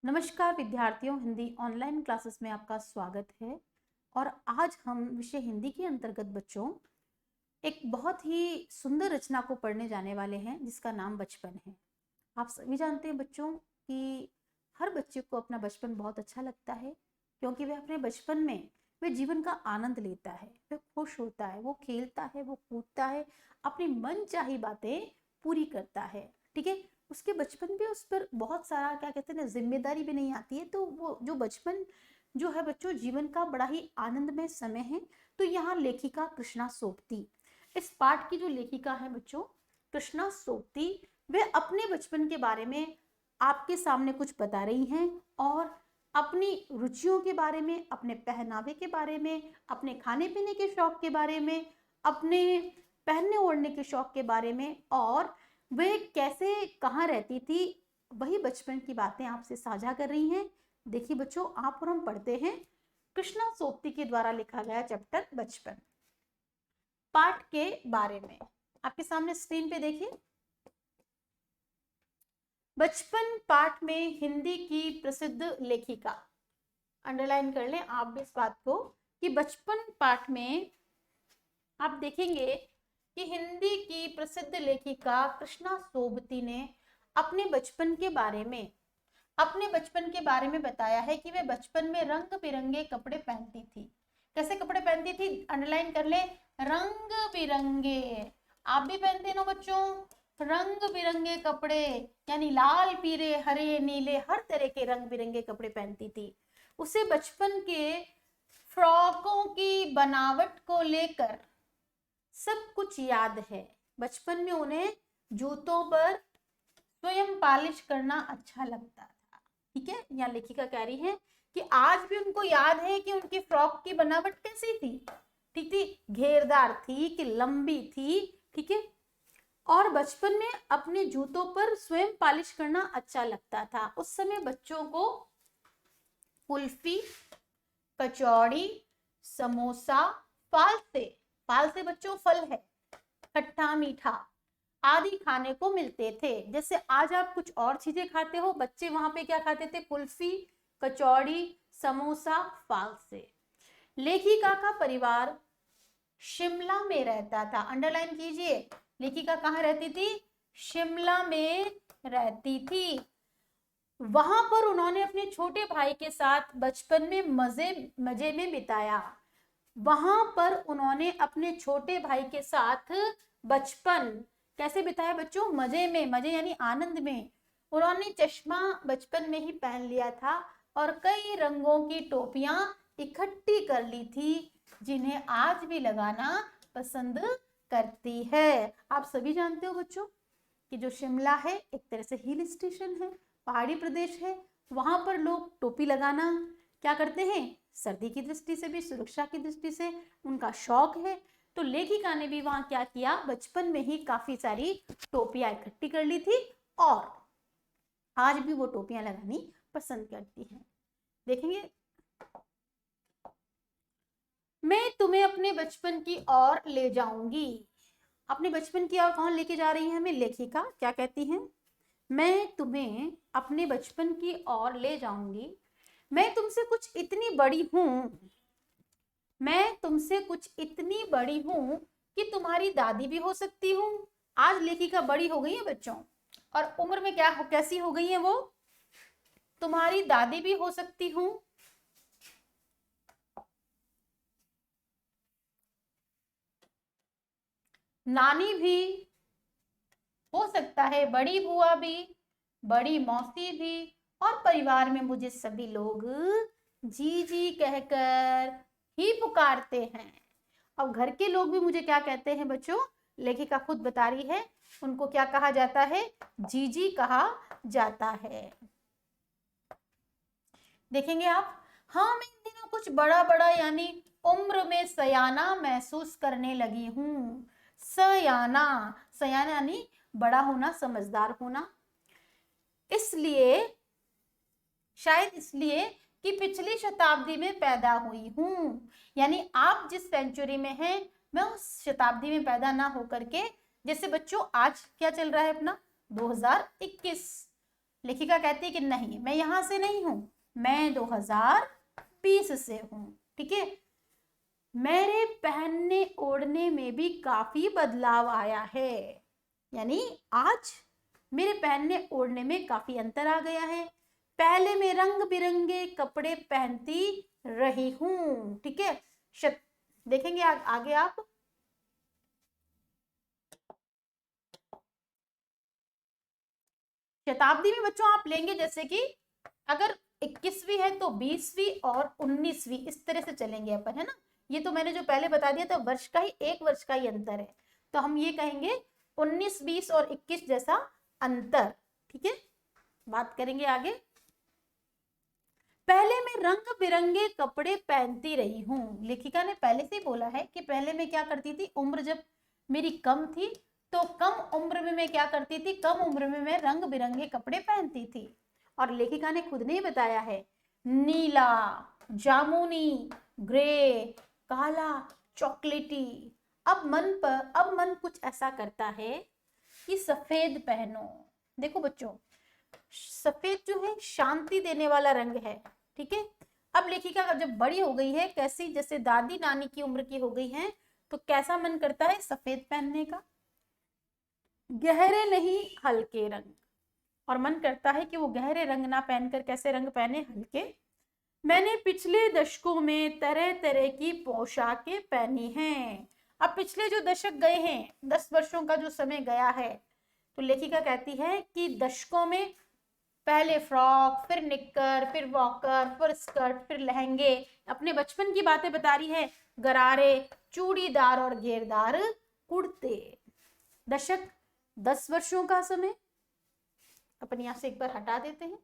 नमस्कार विद्यार्थियों, Hindi online classes में आपका स्वागत है। और आज हम विषय हिंदी के अंतर्गत बच्चों एक बहुत ही सुंदर रचना को पढ़ने जाने वाले हैं जिसका नाम बचपन है। आप सभी जानते हैं बच्चों कि हर बच्चे को अपना बचपन बहुत अच्छा लगता है, क्योंकि वह अपने बचपन में वह जीवन का आनंद लेता है, वह खुश होता है, वो खेलता है, वो कूदता है, अपनी मनचाही बातें पूरी करता है। ठीक है, उसके बचपन में उस पर बहुत सारा क्या कहते हैं ना, जिम्मेदारी भी नहीं आती है। तो वो जो बचपन जो है बच्चों जीवन का बड़ा ही आनंदमय समय है। तो यहाँ लेखिका कृष्णा सोबती, इस पाठ की जो लेखिका है बच्चों कृष्णा सोबती, वे अपने बचपन के बारे में आपके सामने कुछ बता रही हैं और अपनी रुचियों के बारे में, अपने पहनावे के बारे में, अपने खाने पीने के शौक के बारे में, अपने पहनने ओढ़ने के शौक के बारे में, और वे कैसे कहाँ रहती थी, वही बचपन की बातें आपसे साझा कर रही हैं। देखिए बच्चों, आप और हम पढ़ते हैं कृष्णा सोबती के द्वारा लिखा गया चैप्टर बचपन पाठ के बारे में। आपके सामने स्क्रीन पे देखिए, बचपन पाठ में हिंदी की प्रसिद्ध लेखिका, अंडरलाइन कर लें आप भी इस बात को कि बचपन पाठ में आप देखेंगे कि हिंदी की प्रसिद्ध लेखिका कृष्णा सोबती ने अपने बचपन के बारे में बताया है कि वे बचपन में रंग बिरंगे कपड़े पहनती थी। कैसे कपड़े पहनती थी, अंडरलाइन कर ले, रंग बिरंगे। आप भी पहनते हो बच्चों रंग बिरंगे कपड़े, यानी लाल पीले हरे नीले हर तरह के रंग बिरंगे कपड़े पहनती थी। उसे बचपन के फ्रॉकों की बनावट को लेकर सब कुछ याद है। बचपन में उन्हें जूतों पर स्वयं पॉलिश करना अच्छा लगता था। ठीक है, यहाँ लेखिका कह रही है कि आज भी उनको याद है कि उनकी फ्रॉक की बनावट कैसी थी। ठीक थी, घेरदार थी कि लंबी थी। ठीक है, और बचपन में अपने जूतों पर स्वयं पॉलिश करना अच्छा लगता था। उस समय बच्चों को कुल्फी, कचौड़ी, समोसा, फालसे बच्चों फल है, खट्टा मीठा आदि खाने को मिलते थे। जैसे आज आप कुछ और चीजें खाते हो, बच्चे वहां पे क्या खाते थे, कुल्फी, कचौड़ी, समोसा, फालसे। लेखिका का परिवार शिमला में रहता था। अंडरलाइन कीजिए, लेखिका कहाँ रहती थी, शिमला में रहती थी। वहां पर उन्होंने अपने छोटे भाई के साथ बचपन में मजे में बिताया। वहां पर उन्होंने अपने छोटे भाई के साथ बचपन कैसे बिताया बच्चों, मजे में, मजे यानी आनंद में। उन्होंने चश्मा बचपन में ही पहन लिया था और कई रंगों की टोपियां इकट्ठी कर ली थी, जिन्हें आज भी लगाना पसंद करती है। आप सभी जानते हो बच्चों कि जो शिमला है एक तरह से हिल स्टेशन है, पहाड़ी प्रदेश है। वहां पर लोग टोपी लगाना क्या करते हैं, सर्दी की दृष्टि से भी, सुरक्षा की दृष्टि से उनका शौक है। तो लेखिका ने भी वहां क्या किया, बचपन में ही काफी सारी टोपियां इकट्ठी कर ली थी और आज भी वो टोपियां लगानी पसंद करती हैं। देखेंगे, मैं तुम्हें अपने बचपन की ओर ले जाऊंगी। अपने बचपन की ओर कौन लेके जा रही है हमें, लेखिका क्या कहती हैं, मैं तुम्हें अपने बचपन की ओर ले जाऊंगी। मैं तुमसे कुछ इतनी बड़ी हूं कि तुम्हारी दादी भी हो सकती हूँ। आज लेखिका बड़ी हो गई है बच्चों, और उम्र में कैसी हो गई है वो, तुम्हारी दादी भी हो सकती हूँ, नानी भी हो सकता है, बड़ी बुआ भी, बड़ी मौसी भी, और परिवार में मुझे सभी लोग जी जी कहकर ही पुकारते हैं। अब घर के लोग भी मुझे क्या कहते हैं बच्चों, लेखिका खुद बता रही है, उनको क्या कहा जाता है, जीजी कहा जाता है। देखेंगे आप, हाँ मैं इन दिनों कुछ बड़ा बड़ा यानी उम्र में सयाना महसूस करने लगी हूँ। सयाना, सयाना यानी बड़ा होना, समझदार होना। इसलिए, शायद इसलिए कि पिछली शताब्दी में पैदा हुई हूँ। यानी आप जिस सेंचुरी में हैं, मैं उस शताब्दी में पैदा ना होकर के, जैसे बच्चों आज क्या चल रहा है अपना 2021, लेखिका कहती है कि नहीं, मैं यहां से नहीं हूं, मैं 2020 से हूं। ठीक है, मेरे पहनने ओढ़ने में भी काफी बदलाव आया है, यानी आज मेरे पहनने ओढ़ने में काफी अंतर आ गया है। पहले मैं रंग बिरंगे कपड़े पहनती रही हूं। ठीक है, देखेंगे आगे आप। शताब्दी में बच्चों आप लेंगे जैसे कि अगर 21वीं है तो 20वीं और 19वीं, इस तरह से चलेंगे अपन, है ना। ये तो मैंने जो पहले बता दिया था, वर्ष का ही, एक वर्ष का ही अंतर है, तो हम ये कहेंगे 19, 20 और 21 जैसा अंतर। ठीक है, बात करेंगे आगे। पहले मैं रंग बिरंगे कपड़े पहनती रही हूं। लेखिका ने पहले से ही बोला है कि पहले मैं क्या करती थी, उम्र जब मेरी कम थी तो कम उम्र में मैं क्या करती थी, कम उम्र में मैं रंग बिरंगे कपड़े पहनती थी। और लेखिका ने खुद ने ही बताया है, नीला, जामुनी, ग्रे, काला, चॉकलेटी। अब मन कुछ ऐसा करता है कि सफेद पहनो। देखो बच्चों, सफेद जो है शांति देने वाला रंग है। ठीक है, अब लेखिका जब बड़ी हो गई है, कैसी, जैसे दादी नानी की उम्र की हो गई है, तो कैसा मन करता है सफेद पहनने का, गहरे नहीं हल्के रंग। और मन करता है कि वो गहरे रंग ना पहनकर कैसे रंग पहने, हल्के। मैंने पिछले दशकों में तरह तरह की पोशाकें पहनी हैं। अब पिछले जो दशक गए हैं, 10 वर्षों का जो समय गया है, तो लेखिका कहती है कि दशकों में पहले फ्रॉक, फिर निक्कर, फिर वॉकर, फिर स्कर्ट, फिर लहंगे। अपने बचपन की बातें बता रही है, गरारे, चूड़ीदार और घेरदार कुर्ते। दशक 10 वर्षों का समय, अपन यहां से एक बार हटा देते हैं।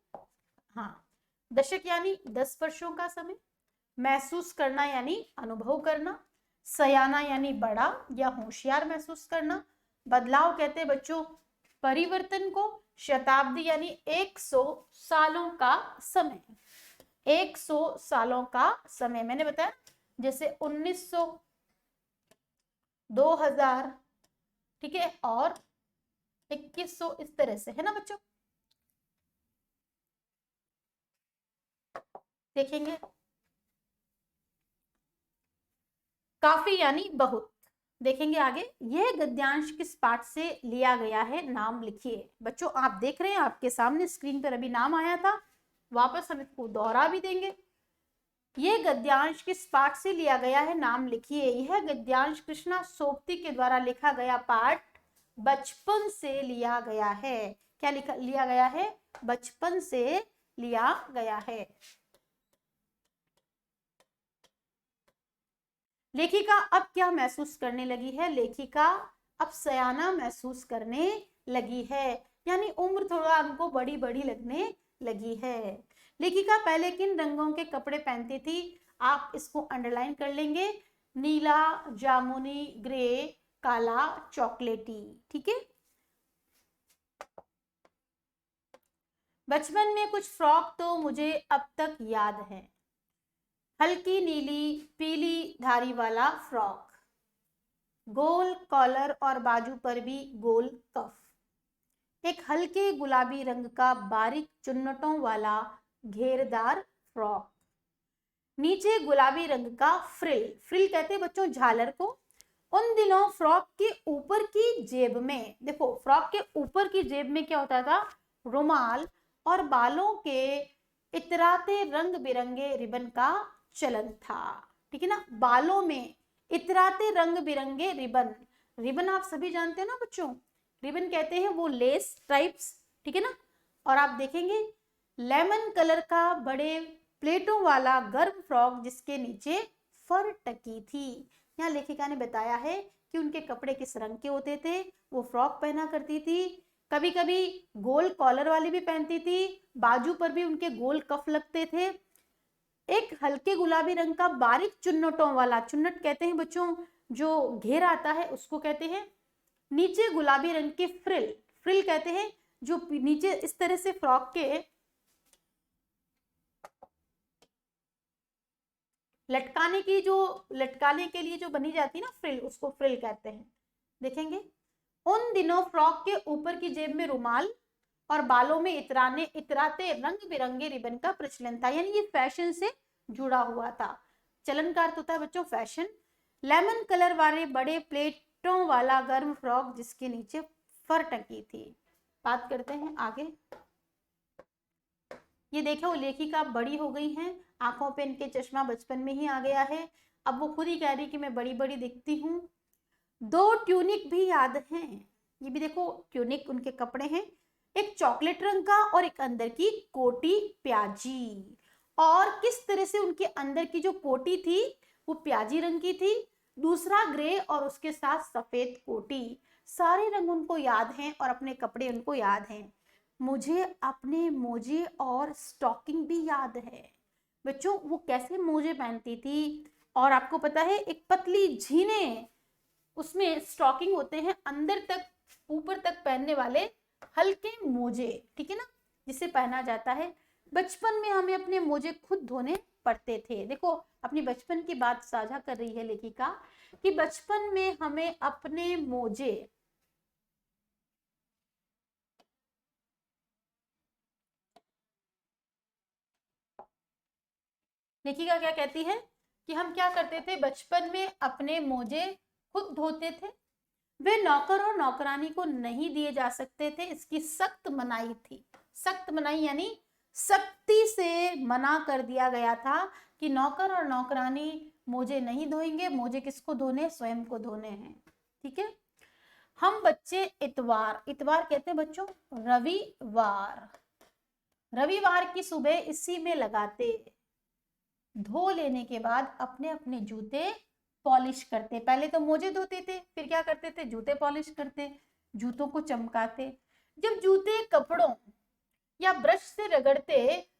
हाँ, दशक यानी 10 वर्षों का समय। महसूस करना यानी अनुभव करना। सयाना यानी बड़ा या होशियार महसूस करना। बदलाव कहते हैं बच्चों परिवर्तन को। शताब्दी यानी 100 सालों का समय, 100 सालों का समय। मैंने बताया जैसे 1900, 2000, ठीक है, और 2100, इस तरह से, है ना बच्चों। देखेंगे काफी यानी बहुत। देखेंगे आगे, यह गद्यांश किस पाठ से लिया गया है, नाम लिखिए। बच्चों आप देख रहे हैं आपके सामने स्क्रीन पर अभी नाम आया था, वापस हम इसको दोहरा भी देंगे। यह गद्यांश किस पाठ से लिया गया है, नाम लिखिए। यह गद्यांश कृष्णा सोबती के द्वारा लिखा गया पाठ बचपन से लिया गया है। क्या लिया गया है, बचपन से लिया गया है। लेखिका अब क्या महसूस करने लगी है, लेखिका अब सयाना महसूस करने लगी है, यानी उम्र थोड़ा उनको बड़ी बड़ी लगने लगी है। लेखिका पहले किन रंगों के कपड़े पहनती थी, आप इसको अंडरलाइन कर लेंगे, नीला, जामुनी, ग्रे, काला, चॉकलेटी। ठीक है, बचपन में कुछ फ्रॉक तो मुझे अब तक याद है। हल्की नीली पीली धारी वाला फ्रॉक, गोल कॉलर और बाजू पर भी गोल कफ, एक हल्के गुलाबी रंग का बारीक चुन्नटों वाला घेरदार फ्रॉक, नीचे गुलाबी रंग का फ्रिल, फ्रिल कहते हैं बच्चों झालर को। उन दिनों फ्रॉक के ऊपर की जेब में, देखो फ्रॉक के ऊपर की जेब में क्या होता था, रुमाल और बालों के इतराते रंग बिरंगे रिबन का चलन था। ठीक है ना, बालों में इतराते रंग बिरंगे रिबन। रिबन आप सभी जानते हैं ना बच्चों, रिबन कहते हैं वो लेस टाइप्स, ठीक है ना। और आप देखेंगे लेमन कलर का बड़े प्लेटों वाला गर्म फ्रॉक जिसके नीचे फर टकी थी। यहाँ लेखिका ने बताया है कि उनके कपड़े किस रंग के होते थे, वो फ्रॉक पहना करती थी, कभी कभी गोल कॉलर वाली भी पहनती थी, बाजू पर भी उनके गोल कफ लगते थे, एक हल्के गुलाबी रंग का बारीक चुन्नटों वाला, चुन्नट कहते हैं बच्चों जो घेर आता है उसको कहते हैं, नीचे गुलाबी रंग के फ्रिल, फ्रिल कहते हैं जो नीचे इस तरह से फ्रॉक के लटकाने की, जो लटकाने के लिए जो बनी जाती है ना फ्रिल, उसको फ्रिल कहते हैं। देखेंगे उन दिनों फ्रॉक के ऊपर की जेब में रुमाल और बालों में इतराते रंग बिरंगे रिबन का प्रचलन था, यानी ये फैशन से जुड़ा हुआ था। चलन का अर्थ होता है बच्चों फैशन। लेमन कलर वाले बड़े प्लेटों वाला गर्म फ्रॉक जिसके नीचे फर टंगी थी। बात करते हैं आगे। ये देखो लेखिका बड़ी हो गई हैं, आंखों पे इनके चश्मा बचपन में ही आ गया है। अब वो खुद ही कह रही कि मैं बड़ी बड़ी दिखती हूँ। 2 ट्यूनिक भी याद हैं, ये भी देखो ट्यूनिक उनके कपड़े हैं, एक चॉकलेट रंग का और एक अंदर की कोटी प्याजी। और किस तरह से उनके अंदर की जो कोटी थी वो प्याजी रंग की थी, दूसरा ग्रे और उसके साथ सफेद कोटी। सारे रंग उनको याद हैं और अपने कपड़े उनको याद हैं। मुझे अपने मोजे और स्टॉकिंग भी याद है। बच्चों वो कैसे मोजे पहनती थी, और आपको पता है एक पतली झीने उसमें स्टॉकिंग होते हैं, अंदर तक ऊपर तक पहनने वाले हल्के मोजे, ठीक है ना, जिसे पहना जाता है। बचपन में हमें अपने मोजे खुद धोने पड़ते थे। देखो अपनी बचपन की बात साझा कर रही है लेखिका कि बचपन में हमें अपने मोजे लेखिका क्या कहती है कि हम क्या करते थे बचपन में अपने मोजे खुद धोते थे। वे नौकर और नौकरानी को नहीं दिए जा सकते थे, इसकी सख्त मनाही थी। सख्त मनाही यानी सख्ती से मना कर दिया गया था कि नौकर और नौकरानी मोजे नहीं धोएंगे। मोजे किसको धोने, स्वयं को धोने हैं, ठीक है। हम बच्चे इतवार, इतवार कहते हैं बच्चों रविवार, रविवार की सुबह इसी में लगाते, धो लेने के बाद अपने अपने जूते पॉलिश करते। पहले तो मोजे धोते थे, फिर क्या करते थे जूते पॉलिश करते, जूतों को चमकाते। जब जूते कपड़ों या ब्रश से रगड़ते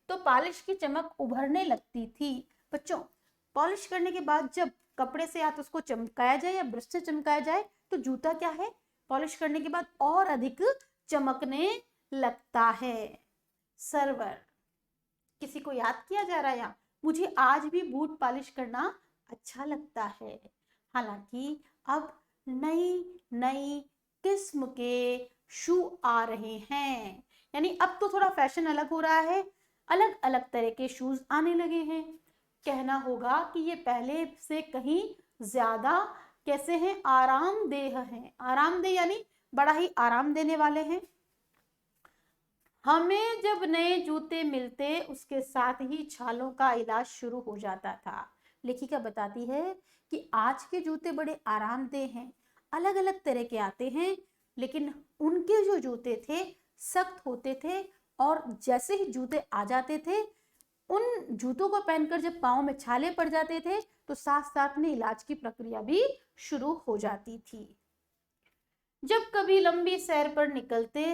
तो पॉलिश की चमक उभरने लगती थी। बच्चों पॉलिश करने के बाद जब कपड़े से या तो उसको चमकाया जाए या ब्रश से चमकाया जाए तो जूता क्या है पॉलिश करने के बाद और अधिक चमकने लगता है। सर्वर, किसी को याद किया जा रहा है यहाँ, मुझे आज भी बूट पॉलिश करना अच्छा लगता है। हालांकि अब नई नई किस्म के शू आ रहे हैं, यानी अब तो थोड़ा फैशन अलग हो रहा है, अलग अलग तरह के शूज आने लगे हैं। कहना होगा कि ये पहले से कहीं ज्यादा कैसे हैं, आरामदेह हैं। आरामदेह यानी बड़ा ही आराम देने वाले हैं। हमें जब नए जूते मिलते उसके साथ ही छालों का इलाज शुरू हो जाता था। लेखिका बताती है कि आज के जूते बड़े आरामदेह हैं, अलग अलग तरह के आते हैं, लेकिन उनके जो जूते थे सख्त होते थे और जैसे ही जूते आ जाते थे उन जूतों को पहनकर जब पाँव में छाले पड़ जाते थे तो साथ साथ में इलाज की प्रक्रिया भी शुरू हो जाती थी। जब कभी लंबी सैर पर निकलते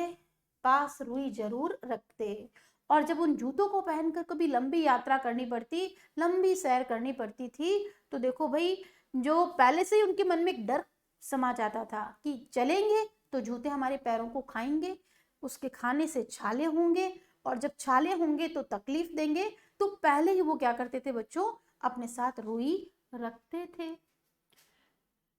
पास रुई जरूर रखते, और जब उन जूतों को पहनकर कभी लंबी यात्रा करनी पड़ती, लंबी सैर करनी पड़ती थी, तो देखो भाई जो पहले से ही उनके मन में एक डर समा जाता था कि चलेंगे तो जूते हमारे पैरों को खाएंगे, उसके खाने से छाले होंगे, और जब छाले होंगे तो तकलीफ देंगे, तो पहले ही वो क्या करते थे बच्चों, अपने साथ रुई रखते थे।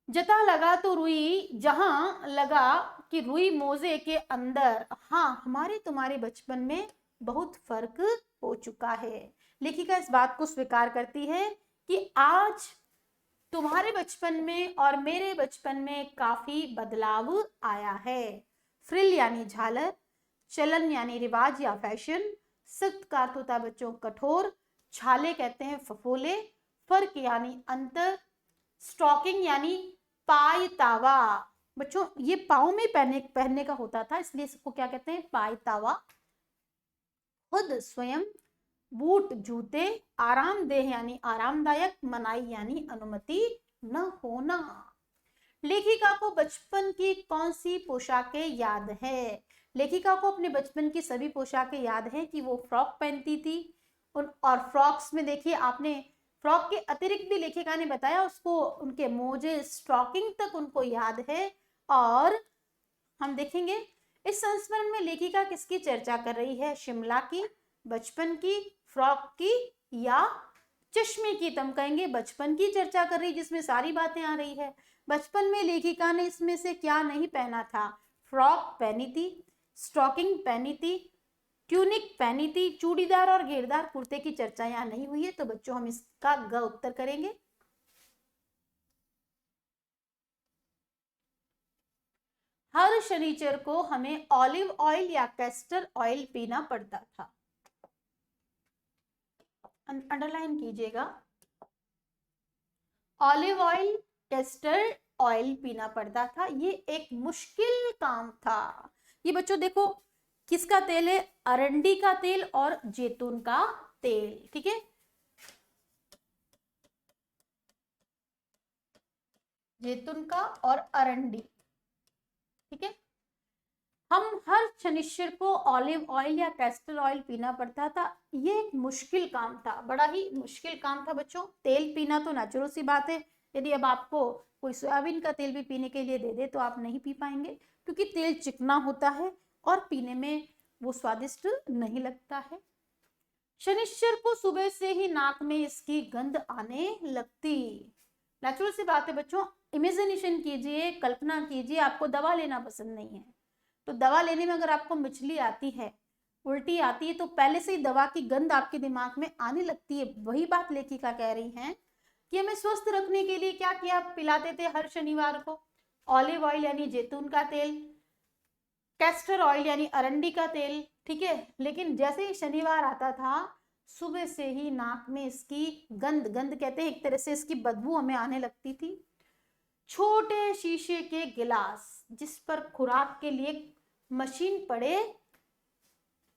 जता लगा तो रुई, जहां लगा कि रुई मोजे के अंदर। हाँ, हमारे तुम्हारे बचपन में बहुत फर्क हो चुका है। लेखिका इस बात को स्वीकार करती है कि आज तुम्हारे बचपन में और मेरे बचपन में काफी बदलाव आया है। फ्रिल यानी झालर, चलन यानी रिवाज या फैशन, सख्त का अर्थ होता है बच्चों कठोर, छाले कहते हैं फफोले, फर्क यानी अंतर, स्टॉकिंग यानी पायतावा। बच्चों ये पाँव में पहनने का होता था, इसलिए इसको क्या कहते हैं, पायतावा। खुद स्वयं, बूट जूते, आरामदेह यानी आरामदायक, मनाई यानी अनुमति न होना। लेखिका को बचपन की कौन सी पोशाकें याद है? लेखिका को अपने बचपन की सभी पोशाकें याद है कि वो फ्रॉक पहनती थी। और फ्रॉक्स में देखिए आपने, फ्रॉक के अतिरिक्त भी लेखिका ने बताया उसको उनके मोजे स्टॉकिंग तक उनको याद है। और हम देखेंगे इस संस्मरण में लेखिका किसकी चर्चा कर रही है, शिमला की, बचपन की, फ्रॉक की या चश्मे की? तुम कहेंगे बचपन की चर्चा कर रही जिसमें सारी बातें आ रही है। बचपन में लेखिका ने इसमें से क्या नहीं पहना था? फ्रॉक पहनी थी, स्टॉकिंग पहनी थी, ट्यूनिक पहनी थी, चूड़ीदार और घेरदार कुर्ते की चर्चा यहाँ नहीं हुई है, तो बच्चों हम इसका ग उत्तर करेंगे। हर शनिचर को हमें ऑलिव ऑयल या कैस्टर ऑयल पीना पड़ता था। अंडरलाइन कीजिएगा, ऑलिव ऑयल, कैस्टर ऑयल पीना पड़ता था, ये एक मुश्किल काम था। ये बच्चों देखो किसका तेल है, अरंडी का तेल और जैतून का तेल, ठीक है, जैतून का और अरंडी, ठीक है। हम हर शनिश्चर को ऑलिव ऑयल या कैस्टर ऑयल पीना पड़ता था, ये एक मुश्किल काम था, बड़ा ही मुश्किल काम था बच्चों। तेल पीना तो नेचुरल सी बात है, यदि अब आपको कोई सोयाबीन का तेल भी पीने के लिए दे दे तो आप नहीं पी पाएंगे, क्योंकि तेल चिकना होता है और पीने में वो स्वादिष्ट नहीं लगता है। शनिश्चर को सुबह से ही नाक में इसकी गंध आने लगती। नेचुरल सी बात है बच्चों, इमेजिनेशन कीजिए, कल्पना कीजिए, आपको दवा लेना पसंद नहीं है, तो दवा लेने में अगर आपको मिचली आती है, उल्टी आती है, तो पहले से ही दवा की गंध आपके दिमाग में आने लगती है। वही बात लेखिका कह रही हैं कि हमें स्वस्थ रखने के लिए क्या किया, पिलाते थे हर शनिवार को ऑलिव ऑयल यानी जैतून का तेल, कैस्टर ऑयल यानी अरंडी का तेल, ठीक है। लेकिन जैसे ही शनिवार आता था, सुबह से ही नाक में इसकी गंध, गंध कहते हैं एक तरह से, इसकी बदबू हमें आने लगती थी। छोटे शीशे के गिलास जिस पर खुराक के लिए मशीन पड़े,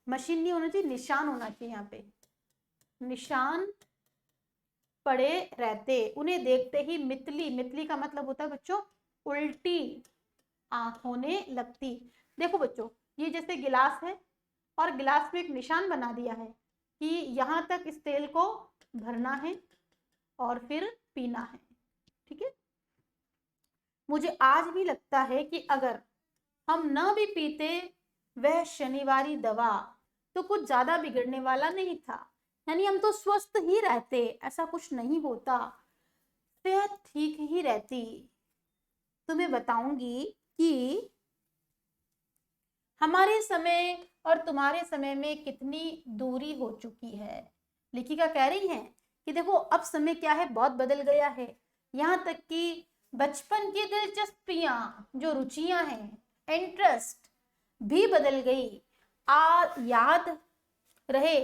मशीन नहीं होना चाहिए, निशान होना चाहिए, यहाँ पे निशान पड़े रहते, उन्हें देखते ही मितली, मितली का मतलब होता है बच्चों उल्टी आंख होने लगती। देखो बच्चों, ये जैसे गिलास है और गिलास में एक निशान बना दिया है कि यहाँ तक इस तेल को भरना है और फिर पीना है, ठीक है। मुझे आज भी लगता है कि अगर हम न भी पीते वह शनिवारी दवा तो कुछ ज्यादा बिगड़ने वाला नहीं था, यानी हम तो स्वस्थ ही रहते, ऐसा कुछ नहीं होता, सेहत ठीक ही रहती। तुम्हें बताऊंगी कि हमारे समय और तुम्हारे समय में कितनी दूरी हो चुकी है। लेखिका कह रही हैं कि देखो अब समय क्या है, बहुत बदल गया है, यहाँ तक कि बचपन की दिलचस्पियां, जो रुचियां हैं, इंटरेस्ट भी बदल गई। याद रहे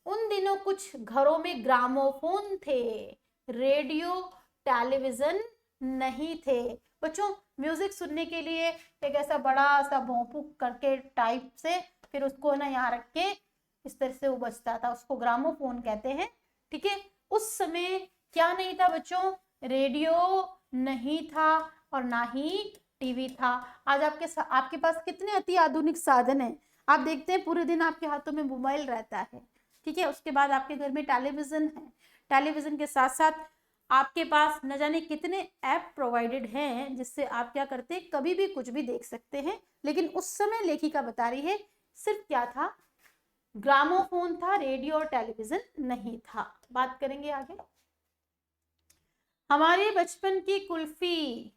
उन दिनों कुछ घरों में ग्रामोफोन थे, रेडियो टेलीविजन नहीं थे। बच्चों म्यूजिक सुनने के लिए एक ऐसा बड़ा सा भोंपू करके टाइप से, फिर उसको ना यहाँ रख के इस तरह से वो बजता था, उसको ग्रामोफोन कहते हैं, ठीक है। उस समय क्या नहीं था बच्चों, रेडियो नहीं था और ना ही टीवी था। आज आपके पास कितने अति आधुनिक साधन हैं, आप देखते हैं पूरे दिन आपके हाथों में मोबाइल रहता है, ठीक है। उसके बाद आपके घर में टेलीविजन है, टेलीविजन के साथ साथ आपके पास न जाने कितने ऐप प्रोवाइडेड हैं जिससे आप क्या करते हैं, कभी भी कुछ भी देख सकते हैं। लेकिन उस समय लेखिका बता रही है सिर्फ क्या था, ग्रामोफोन था, रेडियो और टेलीविजन नहीं था। बात करेंगे आगे। हमारे बचपन की कुल्फी,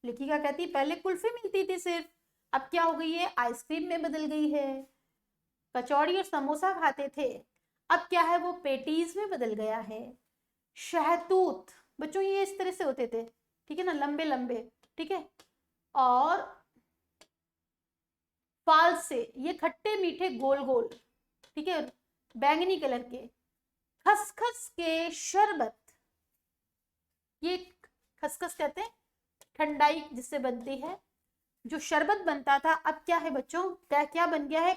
लेखिका कहती पहले कुल्फी मिलती थी सिर्फ, अब क्या हो गई है, आइसक्रीम में बदल गई है। कचौड़ी और समोसा खाते थे, अब क्या है, वो पेटीज में बदल गया है। शहतूत बच्चों ये इस तरह से होते थे, ठीक है ना, लंबे लंबे, ठीक है। और फालसे ये खट्टे मीठे गोल गोल, ठीक है, बैंगनी कलर के। खसखस के शरबत, ये खसखस कहते हैं ठंडाई जिससे बनती है, जो शरबत बनता था, अब क्या है बच्चों, क्या बन गया है,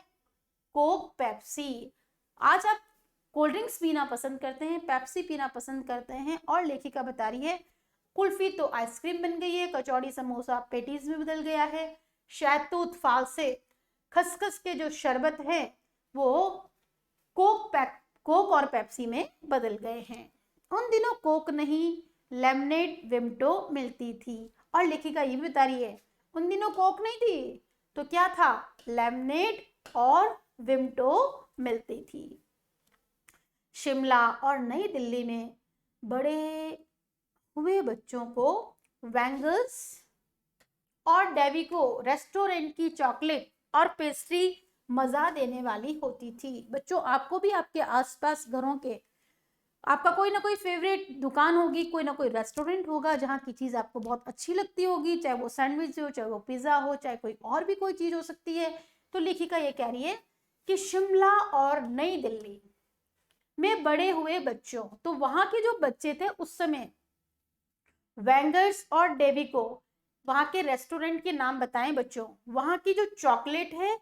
कोक पेप्सी। आज आप कोल्ड ड्रिंक्स पीना पसंद करते हैं, पेप्सी पीना पसंद करते हैं, और लेखिका बता रही है कुल्फी तो आइसक्रीम बन गई है, कचौड़ी समोसा पेटीज में बदल गया है, शहतूत फालसे खसखस के जो शरबत है वो कोक और पेप्सी में बदल गए हैं। उन दिनों कोक नहीं, लेमनेड विम्टो मिलती थी। और लेखिका ये भी बता रही है उन दिनों कोक नहीं थी तो क्या था, लेमनेड और विम्टो मिलती थी। शिमला और नई दिल्ली में बड़े हुए बच्चों को वेंगल्स और डेविको रेस्टोरेंट की चॉकलेट और पेस्ट्री मजा देने वाली होती थी। बच्चों, आपको भी आपके आसपास घरों के आपका कोई ना कोई फेवरेट दुकान होगी, कोई ना कोई रेस्टोरेंट होगा जहाँ की चीज आपको बहुत अच्छी लगती होगी, चाहे वो सैंडविच हो, चाहे वो पिज्जा हो, चाहे कोई और भी कोई चीज हो सकती है। तो लेखिका ये कह रही है कि शिमला और नई दिल्ली में बड़े हुए बच्चों, तो वहां के जो बच्चे थे उस समय वेंगर्स और डेविको वहां के रेस्टोरेंट के नाम बताएं बच्चों। वहां की जो चॉकलेट है,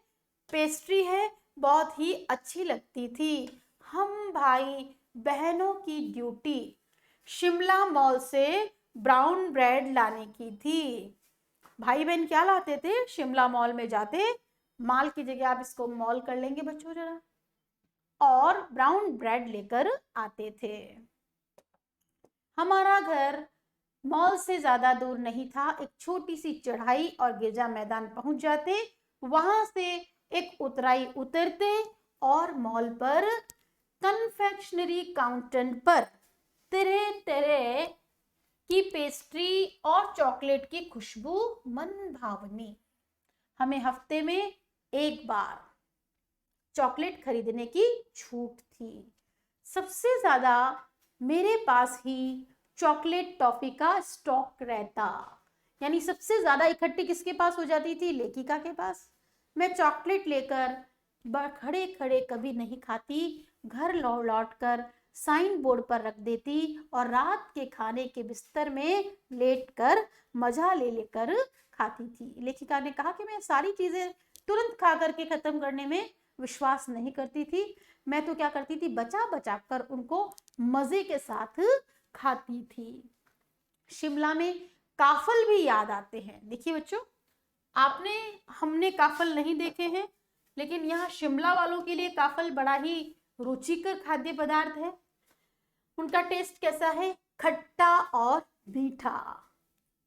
पेस्ट्री है, बहुत ही अच्छी लगती थी। हम भाई बहनों की ड्यूटी शिमला मॉल से ब्राउन ब्रेड लाने की थी। भाई बहन क्या लाते थे? शिमला मॉल में जाते, माल की जगह आप इसको मॉल कर लेंगे बच्चों जरा, और ब्राउन ब्रेड लेकर आते थे। हमारा घर मॉल से ज्यादा दूर नहीं था, एक छोटी सी चढ़ाई और गिरजा मैदान पहुंच जाते, वहां से एक उतराई उतरते और मॉल पर कन्फेक्शनरी काउंटर पर तरह तरह की पेस्ट्री और चॉकलेट की खुशबू मन भावनी। हमें हफ्ते में एक बार चॉकलेट खरीदने की छूट थी। सबसे ज्यादा मेरे पास ही चॉकलेट टॉफी का स्टॉक रहता, यानी सबसे ज्यादा इकट्ठी किसके पास हो जाती थी? लेखिका के पास। मैं चॉकलेट लेकर खड़े खड़े कभी नहीं खाती, घर लौट लौट कर साइन बोर्ड पर रख देती और रात के खाने के बिस्तर में लेट कर मजा ले लेकर खाती थी। लेखिका ने कहा कि मैं सारी चीजें तुरंत खा करके खत्म करने में विश्वास नहीं करती थी, मैं तो क्या करती थी, बचा बचा कर उनको मजे के साथ खाती थी। शिमला में काफल भी याद आते हैं। देखिए बच्चों, हमने काफल नहीं देखे हैं, लेकिन यहाँ शिमला वालों के लिए काफल बड़ा ही रुचिकर खाद्य पदार्थ है। उनका टेस्ट कैसा है? खट्टा और मीठा,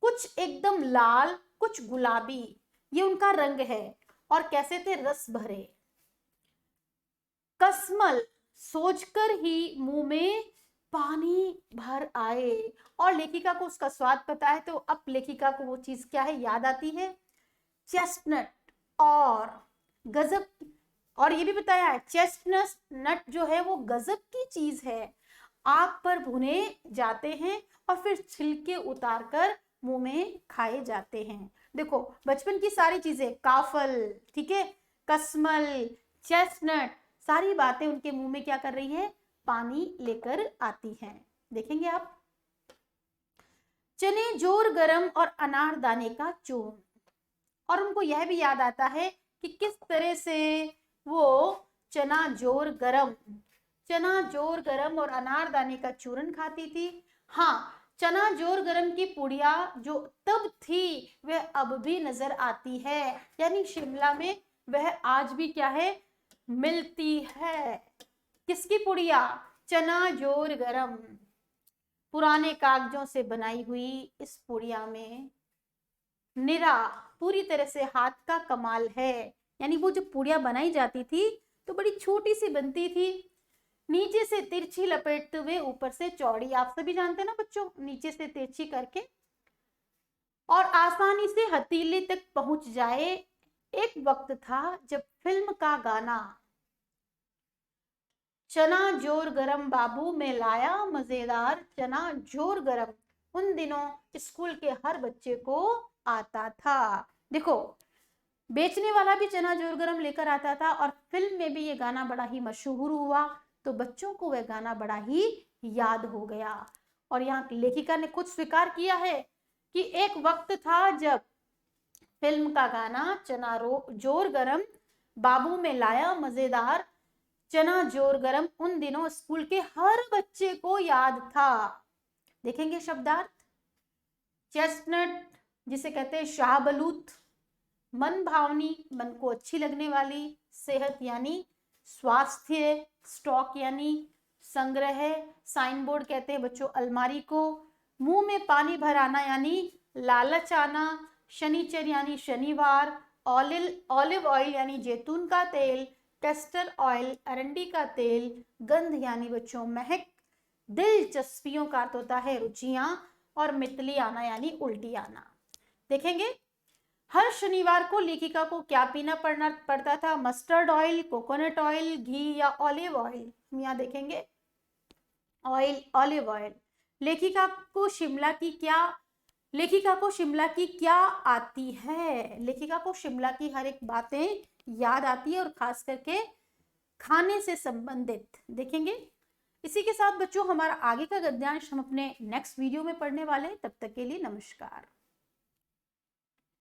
कुछ एकदम लाल, कुछ गुलाबी, ये उनका रंग है। और कैसे थे? रस भरे। कसमल सोचकर ही मुंह में पानी भर आए। और लेखिका को उसका स्वाद पता है, तो अब लेखिका को वो चीज क्या है, याद आती है? चेस्टनट और गजब। और ये भी बताया है चेस्टनट नट जो है वो गजब की चीज है, आग पर भुने जाते हैं और फिर छिलके उतारकर मुंह में खाए जाते हैं। देखो बचपन की सारी चीजें, काफल, ठीक है, कसमल, चेस्टनट, सारी बातें उनके मुंह में क्या कर रही है? पानी लेकर आती हैं। देखेंगे आप। चने जोर गरम और अनारदाने का चूर्ण। और उनको यह भी याद आता है कि किस तरह से वो चना जोर गरम और अनारदाने का चूर्ण खाती थी। हाँ, चना जोर गरम की पुड़िया जो तब थी वह अब भी नजर आती है, यानी शिमला में वह आज भी क्या है? मिलती है। किसकी पुड़िया? चना जोर गरम। पुराने कागजों से बनाई हुई इस पुड़िया में निरा पूरी तरह से हाथ का कमाल है। यानी वो जब पुड़िया बनाई जाती थी तो बड़ी छोटी सी बनती थी, नीचे से तिरछी लपेटते हुए ऊपर से चौड़ी। आप सभी जानते हैं ना बच्चों, नीचे से तिरछी करके, और आसानी से हथेली तक पहुंच जाए। एक वक्त था जब फिल्म का गाना चना जोर गरम बाबू में लाया मजेदार चना जोर गरम, उन दिनों स्कूल के हर बच्चे को आता था। देखो, बेचने वाला भी चना जोर गरम लेकर आता था और फिल्म में भी ये गाना बड़ा ही मशहूर हुआ, तो बच्चों को वह गाना बड़ा ही याद हो गया। और यहाँ लेखिका ने खुद स्वीकार किया है कि एक वक्त था जब फिल्म का गाना चना जोर गरम बाबू में लाया मजेदार चना जोर गरम, उन दिनों स्कूल के हर बच्चे को याद था। देखेंगे शब्दार्थ। चेस्टनट जिसे कहते हैं शाहबलूत, मन भावनी, मन को अच्छी लगने वाली, सेहत यानी स्वास्थ्य, स्टॉक यानी संग्रह, साइन बोर्ड कहते हैं बच्चों अलमारी को, मुंह में पानी भर आना यानी लालच आना, शनिचर यानी शनिवार, ऑलिव ऑयल यानी जैतून का तेल, कैस्टर ऑयल अरंडी का तेल, गंध यानी बच्चों महक, दिलचस्पियों का अर्थ होता है रुचियां, और मितली आना यानी उल्टी आना। देखेंगे हर शनिवार को लेखिका को क्या पीना पड़ता था? मस्टर्ड ऑयल, कोकोनट ऑयल, घी या ऑलिव ऑयल? हम यहाँ देखेंगे ऑयल, ऑलिव ऑयल। लेखिका को शिमला की क्या लेखिका को शिमला की क्या आती है? लेखिका को शिमला की हर एक बातें याद आती है और खास करके खाने से संबंधित देखेंगे। इसी के साथ बच्चों हमारा आगे का गद्यांश हम अपने नेक्स्ट वीडियो में पढ़ने वाले हैं। तब तक के लिए नमस्कार।